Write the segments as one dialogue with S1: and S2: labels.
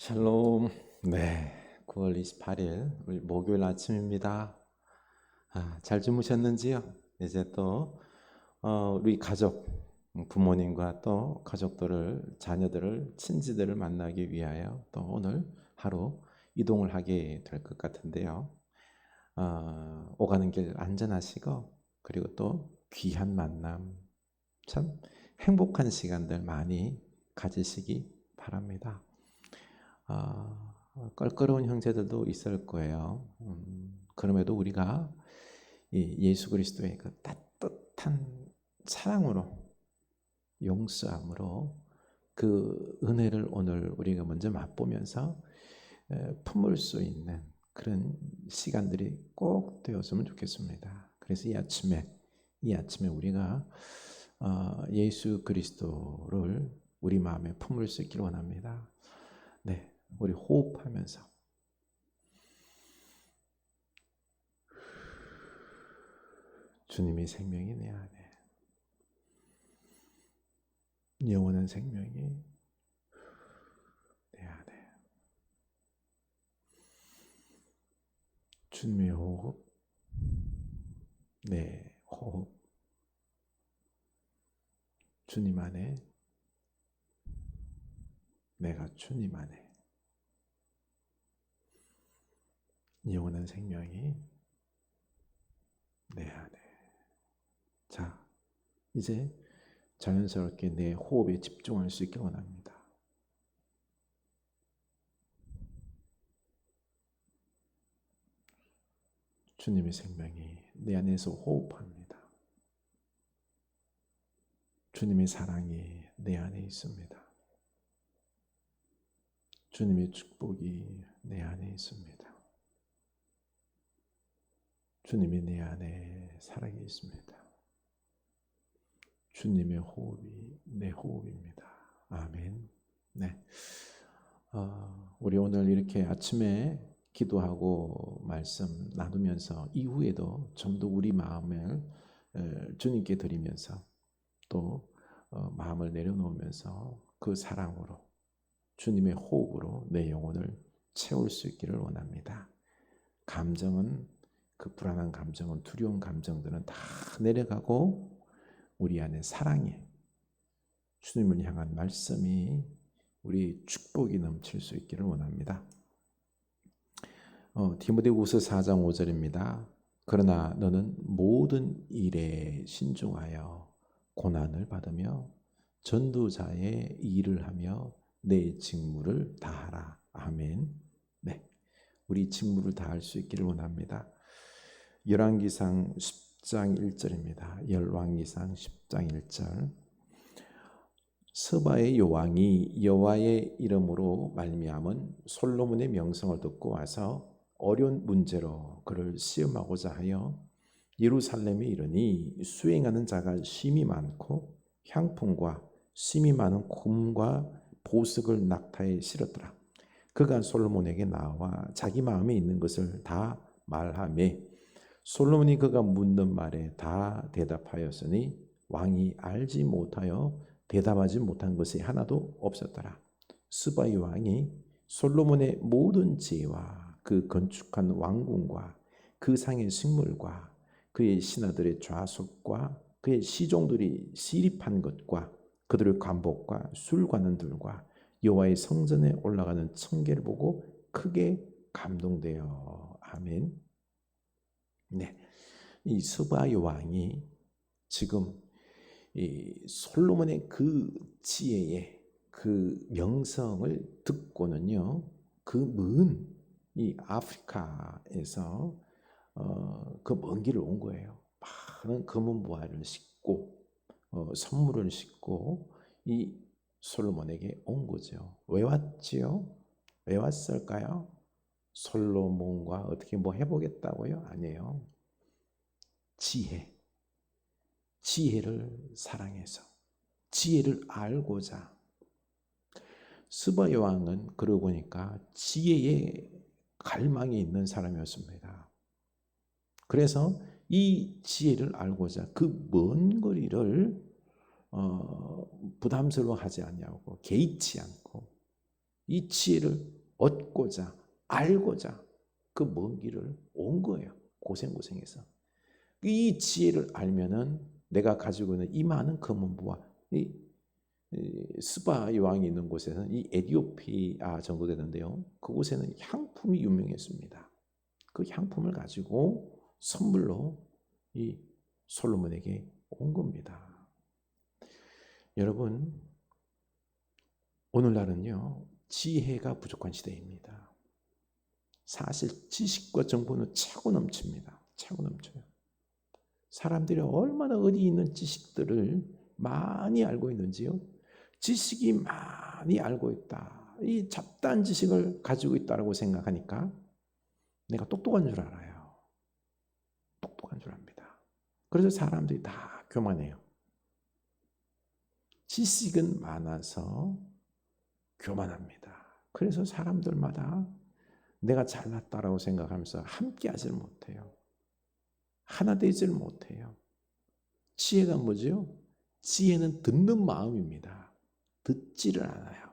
S1: 샬롬. 네, 9월 28일 우리 목요일 아침입니다. 잘 주무셨는지요? 이제 또 우리 가족, 부모님과 또 가족들을, 자녀들을, 친지들을 만나기 위하여 또 오늘 하루 이동을 하게 될 것 같은데요. 오가는 길 안전하시고, 그리고 또 귀한 만남, 참 행복한 시간들 많이 가지시기 바랍니다. 껄끄러운 형제들도 있을 거예요. 그럼에도 우리가 이 예수 그리스도의 그 따뜻한 사랑으로, 용서함으로 그 은혜를 오늘 우리가 먼저 맛보면서 품을 수 있는 그런 시간들이 꼭 되었으면 좋겠습니다. 그래서 이 아침에 우리가 예수 그리스도를 우리 마음에 품을 수 있기를 원합니다. 네, 우리 호흡하면서 주님의 생명이 내 안에, 영원한 생명이 내 안에. 주님의 호흡, 내 호흡. 주님 안에, 내가 주님 안에. 영원한 생명이 내 안에. 자, 이제 자연스럽게 내 호흡에 집중할 수 있게 원합니다. 주님의 생명이 내 안에서 호흡합니다. 주님의 사랑이 내 안에 있습니다. 주님의 축복이 내 안에 있습니다. 주님이 내 안에 살아 계십니다. 주님의 호흡이 내 호흡입니다. 아멘. 네. 우리 오늘 이렇게 아침에 기도하고 말씀 나누면서 이후에도 좀 더 우리 마음을 주님께 드리면서 또 마음을 내려놓으면서 그 사랑으로, 주님의 호흡으로 내 영혼을 채울 수 있기를 원합니다. 감정은, 그 불안한 감정은, 두려운 감정들은 다 내려가고 우리 안에 사랑이, 주님을 향한 말씀이, 우리 축복이 넘칠 수 있기를 원합니다. 디모데후서 4장 5절입니다. 그러나 너는 모든 일에 신중하여 고난을 받으며 전도자의 일을 하며 내 직무를 다하라. 아멘. 네, 우리 직무를 다할 수 있기를 원합니다. 열왕기상 10장 1절입니다. 열왕기상 10장 1절. 스바의 여왕이 여호와의 이름으로 말미암은 솔로몬의 명성을 듣고 와서 어려운 문제로 그를 시험하고자 하여 예루살렘에 이르니 수행하는 자가 심히 많고 향품과 심히 많은 금과 보석을 낙타에 실었더라. 그가 솔로몬에게 나와 자기 마음에 있는 것을 다 말하매 솔로몬이 그가 묻는 말에 다 대답하였으니 왕이 알지 못하여 대답하지 못한 것이 하나도 없었더라. 스바의 왕이 솔로몬의 모든 지혜와 그 건축한 왕궁과 그 상의 식물과 그의 신하들의 좌석과 그의 시종들이 시립한 것과 그들의 관복과 술관원들과 여호와의 성전에 올라가는 청계를 보고 크게 감동되어. 아멘. 네, 이 스바의 왕이 지금 이 솔로몬의 그 지혜의 그 명성을 듣고는요, 그 먼 이 아프리카에서 그 먼 길을 온 거예요. 많은 금은 보화를 싣고 선물을 싣고 이 솔로몬에게 온 거죠. 왜 왔지요? 왜 왔을까요? 솔로몬과 어떻게 뭐 해보겠다고요? 아니에요. 지혜를 사랑해서, 지혜를 알고자. 스바 여왕은 그러고 보니까 지혜에 갈망이 있는 사람이었습니다. 그래서 이 지혜를 알고자 그 먼 거리를 부담스러워하지 않냐고, 개의치 않고 이 지혜를 얻고자 알고자 그 먼 길을 온 거예요. 고생해서. 이 지혜를 알면은 내가 가지고 있는 이 많은 검은부와 이 스바 여왕이 있는 곳에는 이 에디오피아 정도 되는데요. 그곳에는 향품이 유명했습니다. 그 향품을 가지고 선물로 이 솔로몬에게 온 겁니다. 여러분, 오늘날은요, 지혜가 부족한 시대입니다. 사실 지식과 정보는 차고 넘칩니다. 차고 넘쳐요. 사람들이 얼마나 어디 있는 지식들을 많이 알고 있는지요. 지식이 많이 알고 있다. 이 잡다한 지식을 가지고 있다고 생각하니까 내가 똑똑한 줄 알아요. 똑똑한 줄 압니다. 그래서 사람들이 다 교만해요. 지식은 많아서 교만합니다. 그래서 사람들마다 내가 잘났다라고 생각하면서 함께 하지를 못해요. 하나 되지를 못해요. 지혜가 뭐죠? 지혜는 듣는 마음입니다. 듣지를 않아요.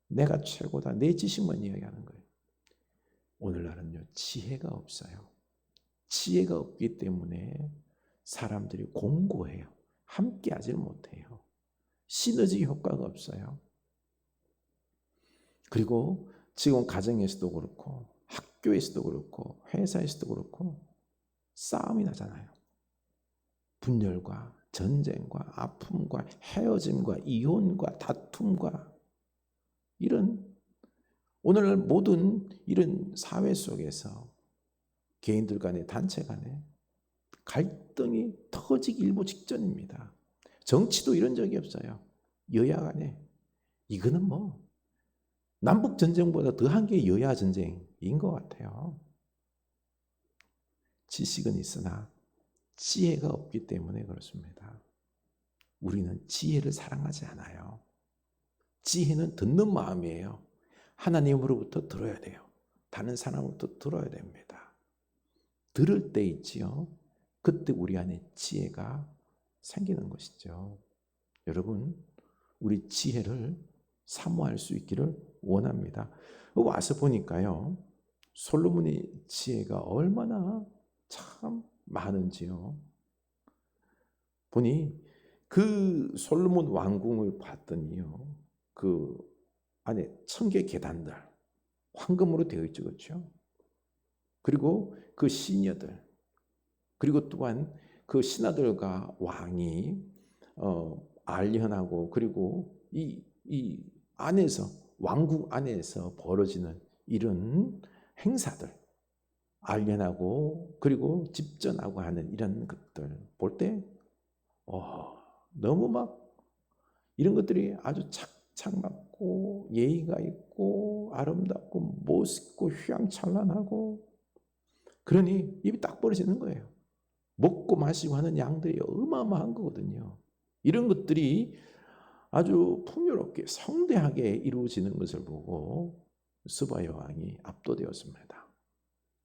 S1: 내가 최고다. 내 지식만 이야기하는 거예요. 오늘날은요, 지혜가 없어요. 지혜가 없기 때문에 사람들이 공고해요. 함께 하지를 못해요. 시너지 효과가 없어요. 그리고 지금 가정에서도 그렇고 학교에서도 그렇고 회사에서도 그렇고 싸움이 나잖아요. 분열과 전쟁과 아픔과 헤어짐과 이혼과 다툼과 이런 오늘날 모든 이런 사회 속에서 개인들 간에 단체 간에 갈등이 터지기 일보 직전입니다. 정치도 이런 적이 없어요. 여야 간에. 이거는 뭐 남북 전쟁보다 더한 게 여야 전쟁인 것 같아요. 지식은 있으나 지혜가 없기 때문에 그렇습니다. 우리는 지혜를 사랑하지 않아요. 지혜는 듣는 마음이에요. 하나님으로부터 들어야 돼요. 다른 사람으로부터 들어야 됩니다. 들을 때 있지요. 그때 우리 안에 지혜가 생기는 것이죠. 여러분, 우리 지혜를 사모할 수 있기를 원합니다. 와서 보니까요, 솔로몬의 지혜가 얼마나 참 많은지요. 보니 그 솔로몬 왕궁을 봤더니요, 그 안에 1000개 계단들 황금으로 되어 있죠, 그렇죠? 그리고 그 시녀들, 그리고 또한 그 신하들과 왕이 알련하고 그리고 이 안에서 왕국 안에서 벌어지는 이런 행사들, 알련하고 그리고 집전하고 하는 이런 것들 볼 때 너무 막 이런 것들이 아주 착착 맞고 예의가 있고 아름답고 멋있고 휘황찬란하고 그러니 입이 딱 벌어지는 거예요. 먹고 마시고 하는 양들이 어마어마한 거거든요. 이런 것들이 아주 풍요롭게 성대하게 이루어지는 것을 보고 스바 여왕이 압도되었습니다.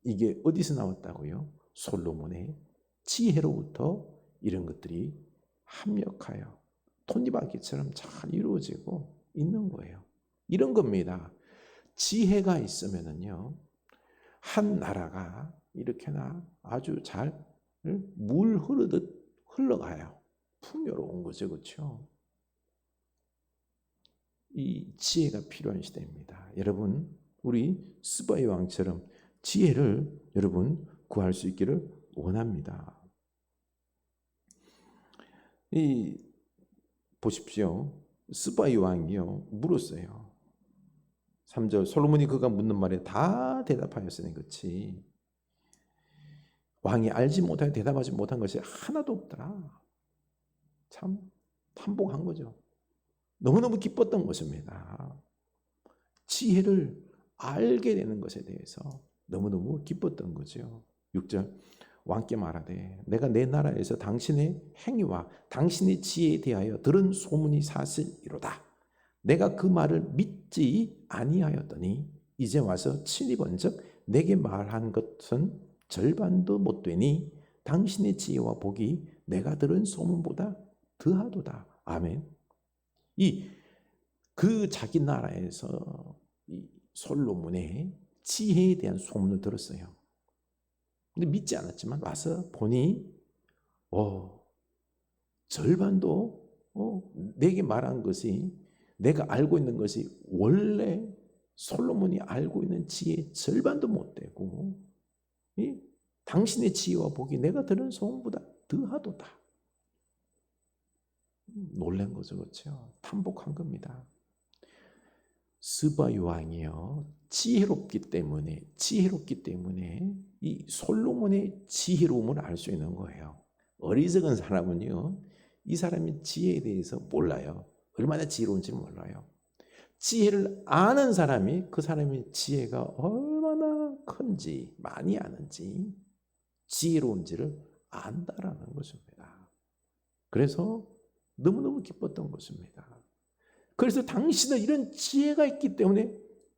S1: 이게 어디서 나왔다고요? 솔로몬의 지혜로부터 이런 것들이 합력하여 톱니바퀴처럼 잘 이루어지고 있는 거예요. 이런 겁니다. 지혜가 있으면은요, 한 나라가 이렇게나 아주 잘 물 흐르듯 흘러가요. 풍요로운 거죠, 그렇죠? 이 지혜가 필요한 시대입니다. 여러분, 우리 스바의 왕처럼 지혜를 여러분 구할 수 있기를 원합니다. 보십시오. 스바의 왕이요 물었어요. 3절 솔로몬이 그가 묻는 말에 다 대답하였으니 그렇지. 왕이 알지 못하여 대답하지 못한 것이 하나도 없더라. 참 탄복한 거죠. 너무너무 기뻤던 것입니다. 지혜를 알게 되는 것에 대해서 너무너무 기뻤던 거죠. 6절 왕께 말하되 내가 내 나라에서 당신의 행위와 당신의 지혜에 대하여 들은 소문이 사실이로다. 내가 그 말을 믿지 아니하였더니 이제 와서 친히 본즉 내게 말한 것은 절반도 못 되니 당신의 지혜와 복이 내가 들은 소문보다 더하도다. 아멘. 그 자기 나라에서 솔로몬의 지혜에 대한 소문을 들었어요. 근데 믿지 않았지만 와서 보니 절반도 내게 말한 것이, 내가 알고 있는 것이 원래 솔로몬이 알고 있는 지혜의 절반도 못 되고, 당신의 지혜와 복이 내가 들은 소문보다 더하도다. 놀란 거죠, 그렇죠? 탐복한 겁니다. 스바 왕이요, 지혜롭기 때문에 이 솔로몬의 지혜로움을 알 수 있는 거예요. 어리석은 사람은요, 이 사람의 지혜에 대해서 몰라요. 얼마나 지혜로운지 몰라요. 지혜를 아는 사람이 그 사람의 지혜가 얼마나 큰지, 많이 아는지, 지혜로운지를 안다라는 것입니다. 그래서 너무너무 기뻤던 것입니다. 그래서 당신은 이런 지혜가 있기 때문에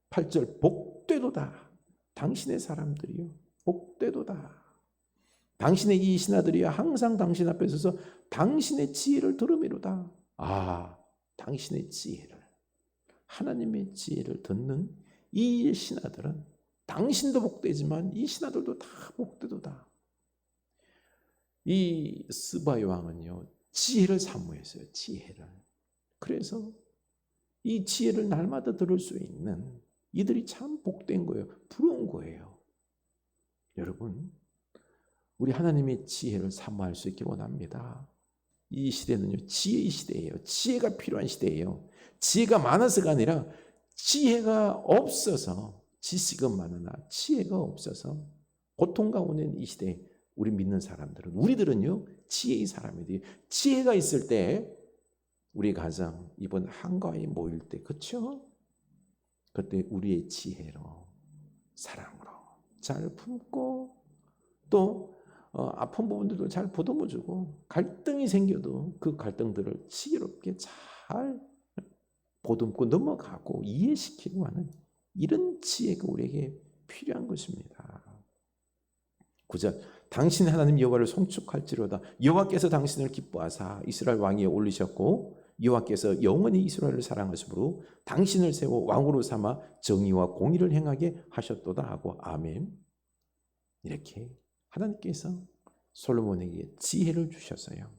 S1: 8절 복되도다. 당신의 사람들이요, 복되도다. 당신의 이 신하들이요, 항상 당신 앞에 서서 당신의 지혜를 들으미로다. 당신의 지혜를, 하나님의 지혜를 듣는 이 신하들은 당신도 복되지만 이 신하들도 다 복되도다. 이 스바의 왕은요, 지혜를 사모했어요. 지혜를. 그래서 이 지혜를 날마다 들을 수 있는 이들이 참 복된 거예요. 부러운 거예요. 여러분, 우리 하나님의 지혜를 사모할 수 있길 원합니다. 이 시대는요, 지혜의 시대예요. 지혜가 필요한 시대예요. 지혜가 많아서가 아니라 지혜가 없어서, 지식은 많으나 지혜가 없어서 고통 가운데 있는 이 시대에 우리 믿는 사람들은, 우리들은요, 지혜의 사람이 돼요. 지혜가 있을 때 우리 가정 이번 한가위에 모일 때, 그렇죠? 그때 우리의 지혜로, 사랑으로 잘 품고, 또 아픈 부분들도 잘 보듬어주고, 갈등이 생겨도 그 갈등들을 지혜롭게 잘 보듬고 넘어가고 이해시키고 하는 이런 지혜가 우리에게 필요한 것입니다. 9절, 당신 하나님 여호와를 송축할지로다. 여호와께서 당신을 기뻐하사 이스라엘 왕위에 올리셨고, 여호와께서 영원히 이스라엘을 사랑하심으로 당신을 세워 왕으로 삼아 정의와 공의를 행하게 하셨도다 하고, 아멘. 이렇게 하나님께서 솔로몬에게 지혜를 주셨어요.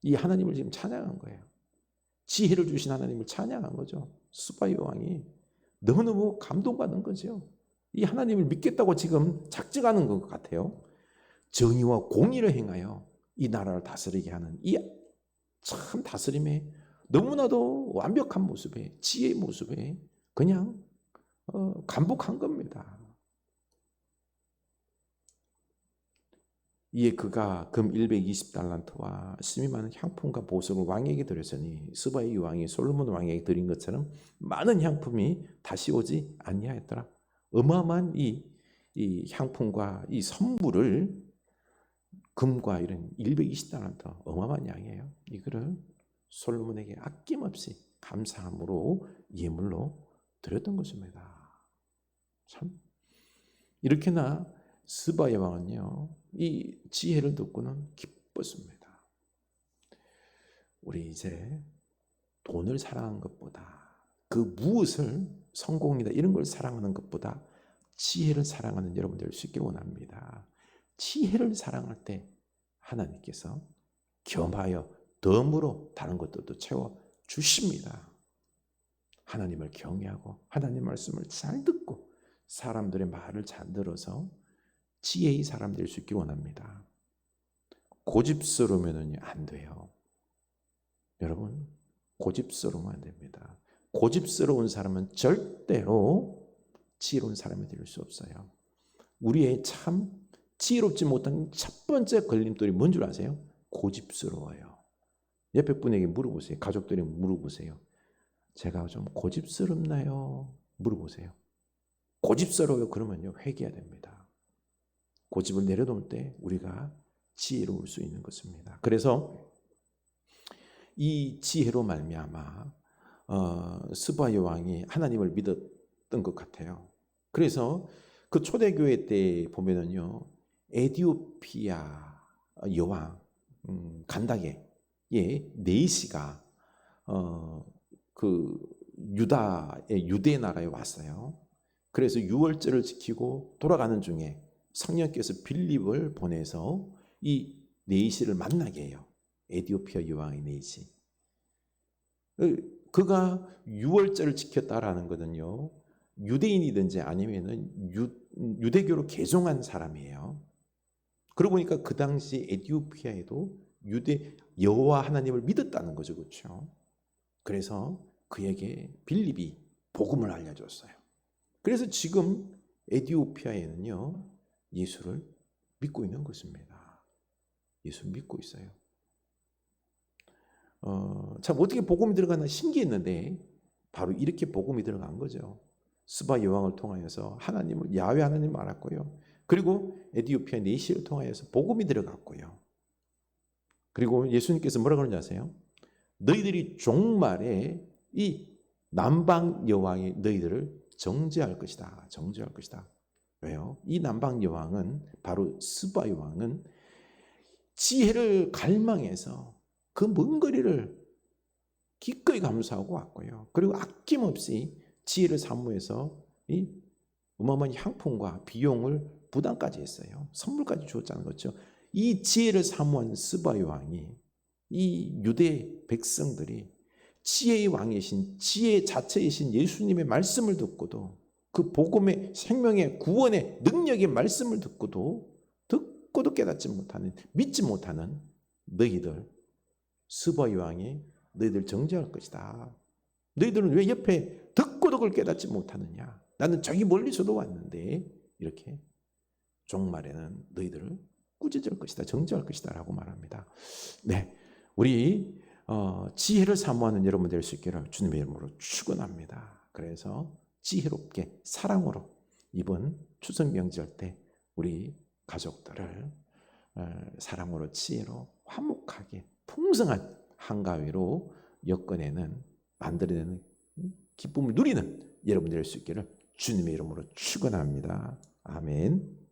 S1: 이 하나님을 지금 찬양한 거예요. 지혜를 주신 하나님을 찬양한 거죠. 스바이 왕이 너무너무 감동받은 거죠. 이 하나님을 믿겠다고 지금 작정하는 것 같아요. 정의와 공의를 행하여 이 나라를 다스리게 하는 이 참 다스림의 너무나도 완벽한 모습에, 지혜의 모습에 그냥 감복한 겁니다. 이에 그가 금 120달란트와 심히 많은 향품과 보석을 왕에게 드렸으니 스바의 왕이 솔로몬 왕에게 드린 것처럼 많은 향품이 다시 오지 아니하였더라. 어마어마한 이 향품과 이 선물을, 금과 이런 120달란트, 어마어마한 양이에요. 이거를 솔로몬에게 아낌없이 감사함으로 예물로 드렸던 것입니다. 참 이렇게나 스바의 왕은요, 이 지혜를 듣고는 기뻤습니다. 우리 이제 돈을 사랑하는 것보다, 그 무엇을, 성공이다 이런 걸 사랑하는 것보다 지혜를 사랑하는 여러분 될 수 있기를 원합니다. 지혜를 사랑할 때 하나님께서 겸하여 덤으로 다른 것들도 채워 주십니다. 하나님을 경외하고 하나님 말씀을 잘 듣고 사람들의 말을 잘 들어서 지혜의 사람 될 수 있기를 원합니다. 고집스러우면 안 돼요. 여러분, 고집스러우면 안 됩니다. 고집스러운 사람은 절대로 지혜로운 사람이 될 수 없어요. 우리의 참 지혜롭지 못한 첫 번째 걸림돌이 뭔 줄 아세요? 고집스러워요. 옆에 분에게 물어보세요. 가족들에게 물어보세요. 제가 좀 고집스럽나요? 물어보세요. 고집스러워요. 그러면요, 회개해야 됩니다. 고집을 내려놓을 때 우리가 지혜로울 수 있는 것입니다. 그래서 이 지혜로 말미암아 스바의 왕이 하나님을 믿었던 것 같아요. 그래서 그 초대교회 때 보면은요, 에디오피아 여왕 간다게의 네시가 그 유다의 유대 나라에 왔어요. 그래서 유월절을 지키고 돌아가는 중에 성령께서 빌립을 보내서 이 네이시를 만나게 해요. 에티오피아 여왕의 네이시. 그가 유월절을 지켰다라는 것은요, 유대인이든지 아니면은 유대교로 개종한 사람이에요. 그러고 보니까 그 당시 에티오피아에도 유대 여호와 하나님을 믿었다는 거죠, 그렇죠? 그래서 그에게 빌립이 복음을 알려줬어요. 그래서 지금 에티오피아에는요, 예수를 믿고 있는 것입니다. 예수를 믿고 있어요. 참 어떻게 복음이 들어가나 신기했는데 바로 이렇게 복음이 들어간 거죠. 스바 여왕을 통하여서 하나님을 야훼 하나님을 알았고요. 그리고 에티오피아 네시를 통하여서 복음이 들어갔고요. 그리고 예수님께서 뭐라고 하는지 아세요? 너희들이 종말에 이 남방 여왕이 너희들을 정죄할 것이다. 정죄할 것이다. 왜요? 이 남방 여왕은 바로 스바 여왕은 지혜를 갈망해서 그 먼 거리를 기꺼이 감수하고 왔고요. 그리고 아낌없이 지혜를 사모해서 이 어마어마한 향품과 비용을 부담까지 했어요. 선물까지 주었다는 거죠. 이 지혜를 사모한 스바 여왕이 이 유대 백성들이 지혜의 왕이신 지혜 자체이신 예수님의 말씀을 듣고도 그 복음의 생명의 구원의 능력의 말씀을 듣고도 깨닫지 못하는 믿지 못하는 너희들 스바 여왕이 너희들 정죄할 것이다. 너희들은 왜 옆에 듣고도 그걸 깨닫지 못하느냐? 나는 저기 멀리서도 왔는데 이렇게 종말에는 너희들을 꾸짖을 것이다. 정죄할 것이다 라고 말합니다. 네, 우리 지혜를 사모하는 여러분 될 수 있기를 주님의 이름으로 축원합니다. 그래서 지혜롭게 사랑으로 이번 추석 명절 때 우리 가족들을 사랑으로 지혜로 화목하게 풍성한 한가위로 엮어내는 만들어내는 기쁨을 누리는 여러분 될 수 있기를 주님의 이름으로 축원합니다. 아멘.